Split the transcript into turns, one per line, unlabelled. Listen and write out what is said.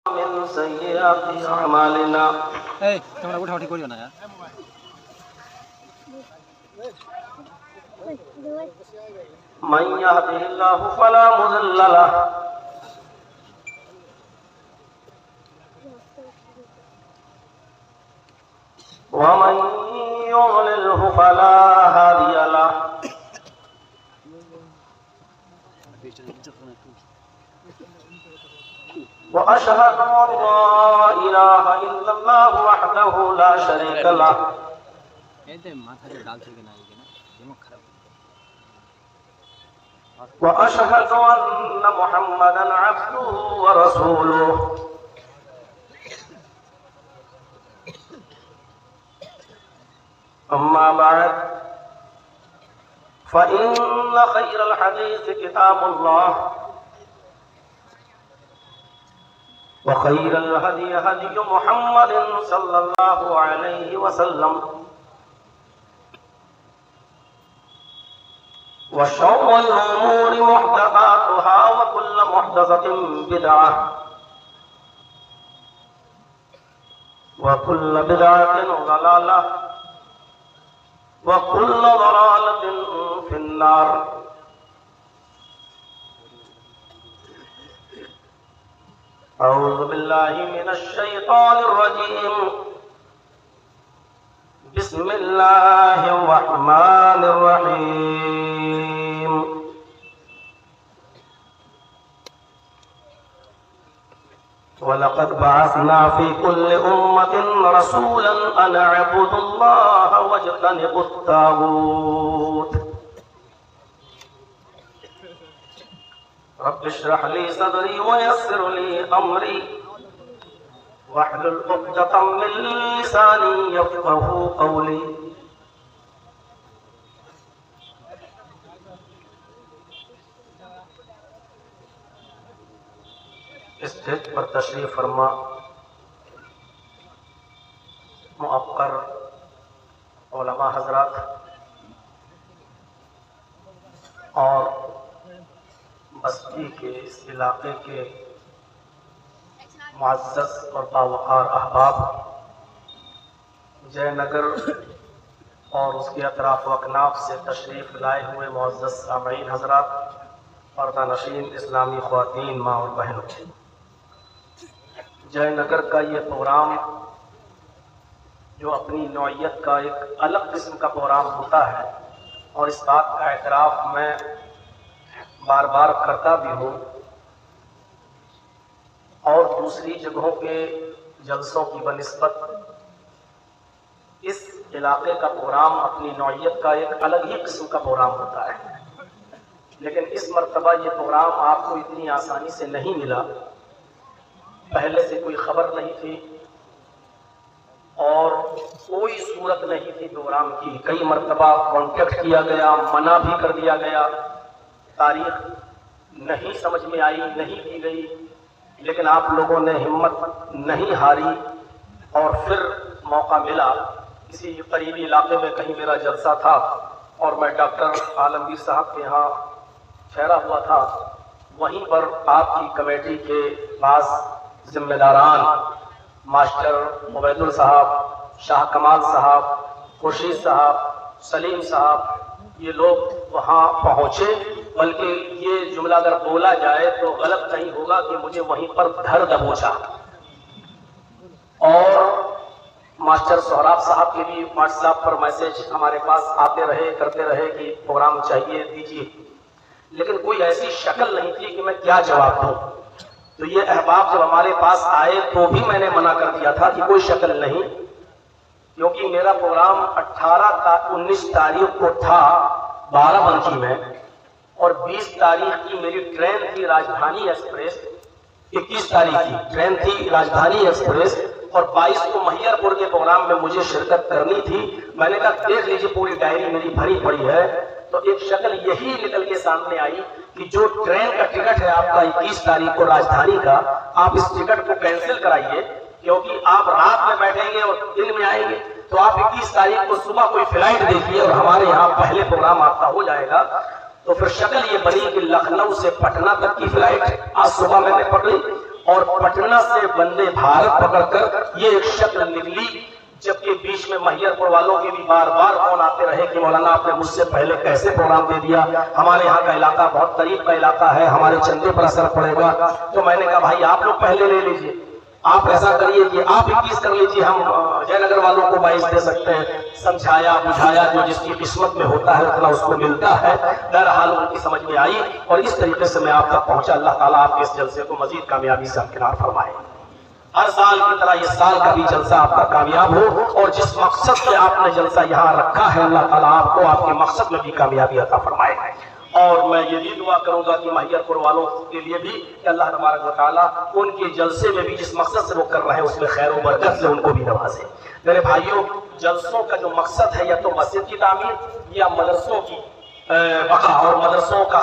من سيئات أعمالنا من يهده الله فلا مضل له ومن يضلله فلا هادي له وأشهد أن لا إله إلا الله وحده لا شريك له وأشهد أن محمدا عبده ورسوله أما بعد فإن خير الحديث كتاب الله وخير الهدي هدي محمد صلى الله عليه وسلم وشر الأمور محدثاتها وكل محدثة بدعة وكل بدعة ضلالة وكل ضلالة في النار. أعوذ بالله من الشيطان الرجيم. بسم الله الرحمن الرحيم. ولقد بعثنا في كل أمة رسولا أن اعبدوا الله واجتنبوا الطاغوت. رب اشرح لي صدري ويسر لي أمري واحلل عقدة من لساني يفقهوا قولي. اسٹیج پر تشریف فرما معقر علماء حضرات اور بستی کے اس علاقے کے معزز اور باوقار احباب، جے نگر اور اس کے اطراف و اکناف سے تشریف لائے ہوئے معزز سامعین حضرات، پردہ نشین اسلامی خواتین، ماں اور بہنوں، جے نگر کا یہ پروگرام جو اپنی نوعیت کا ایک الگ قسم کا پروگرام ہوتا ہے، اور اس بات کا اعتراف میں بار بار کرتا بھی ہوں، اور دوسری جگہوں کے جلسوں کی بنسبت اس علاقے کا پروگرام اپنی نوعیت کا ایک الگ ہی قسم کا پروگرام ہوتا ہے، لیکن اس مرتبہ یہ پروگرام آپ کو اتنی آسانی سے نہیں ملا. پہلے سے کوئی خبر نہیں تھی اور کوئی صورت نہیں تھی پروگرام کی. کئی مرتبہ کانٹیکٹ کیا گیا، منع بھی کر دیا گیا، تاریخ نہیں سمجھ میں آئی، نہیں کی گئی، لیکن آپ لوگوں نے ہمت نہیں ہاری اور پھر موقع ملا. کسی قریبی علاقے میں کہیں میرا جلسہ تھا اور میں ڈاکٹر عالمگیر صاحب کے یہاں ٹھہرا ہوا تھا. وہیں پر آپ کی کمیٹی کے بعض ذمہ داران، ماسٹر عبید صاحب، شاہ کمال صاحب، خورشید صاحب، سلیم صاحب، یہ لوگ وہاں پہنچے. بلکہ یہ جملہ اگر بولا جائے تو غلط نہیں ہوگا کہ مجھے وہیں پر دھر دبوچا. اور ماسٹر سہراب صاحب کے بھی واٹس ایپ پر میسج ہمارے پاس آتے رہے، کرتے رہے کہ پروگرام چاہیے، دیجیے، لیکن کوئی ایسی شکل نہیں تھی کہ میں کیا جواب دوں. تو یہ احباب جب ہمارے پاس آئے تو بھی میں نے منع کر دیا تھا کہ کوئی شکل نہیں، کیونکہ میرا پروگرام 19 تاریخ کو تھا بارہ میں، اور 20 تاریخ کی میری ٹرین تھی راجدھانی ایکسپریس، 21 تاریخ کی ٹرین تھی راجدھانی ایکسپریس، اور 22 کو مہیر پور کے پروگرام میں مجھے شرکت کرنی تھی. میں نے کہا دیکھ لیجیے پوری ڈائری میری بھری پڑی ہے. تو ایک شکل یہی نکل کے سامنے آئی کہ جو ٹرین کا ٹکٹ ہے آپ کا 21 تاریخ کو راجدھانی کا، آپ اس ٹکٹ کو کینسل کرائیے، کیونکہ آپ رات میں بیٹھیں گے اور دن میں آئیں گے. تو آپ 21 تاریخ کو صبح کوئی فلائٹ دیکھیے اور ہمارے یہاں پہلے پروگرام آپ کا ہو جائے گا. تو پھر شکل یہ بنی کہ لکھنؤ سے پٹنہ تک کی فلائٹ آج صبح میں نے پکڑی اور پٹنہ سے وندے بھارت پکڑ کر یہ ایک شکل نکلی، جبکہ بیچ میں مہیر پور والوں کے بھی بار بار فون آتے رہے کہ مولانا آپ نے مجھ سے پہلے کیسے پروگرام دے دیا، ہمارے یہاں کا علاقہ بہت قریب کا علاقہ ہے، ہمارے چندے پر اثر پڑے گا۔ تو میں نے کہا بھائی آپ لوگ پہلے لے لیجئے، آپ ایسا کریے کہ آپ 21 کر لیجئے، ہم جے نگر والوں کو 22 دے سکتے ہیں۔ سمجھایا بجھایا، جو جس کی قسمت میں ہوتا ہے اتنا اس کو ملتا ہے، بہرحال ان کی سمجھ میں آئی اور اس طریقے سے میں آپ تک پہنچا۔ اللہ تعالیٰ آپ کے اس جلسے کو مزید کامیابی سے ہمکنار فرمائے، ہر سال کی طرح یہ سال کا بھی جلسہ آپ کا کامیاب ہو، اور جس مقصد سے آپ نے جلسہ یہاں رکھا ہے اللہ تعالیٰ آپ کو آپ کے مقصد میں بھی کامیابی عطا فرمائے۔ اور میں یہ بھی دعا کروں گا کہ مہیر پور والوں کے لیے بھی کہ اللہ تبارک و تعالیٰ ان کے جلسے میں بھی جس مقصد سے وہ کر رہے ہیں اس میں خیر و برکت سے ان کو بھی نوازے۔ میرے بھائیوں، جلسوں کا جو مقصد ہے یا تو مسجد کی تعمیر یا مدرسوں کی بقا اور مدرسوں کا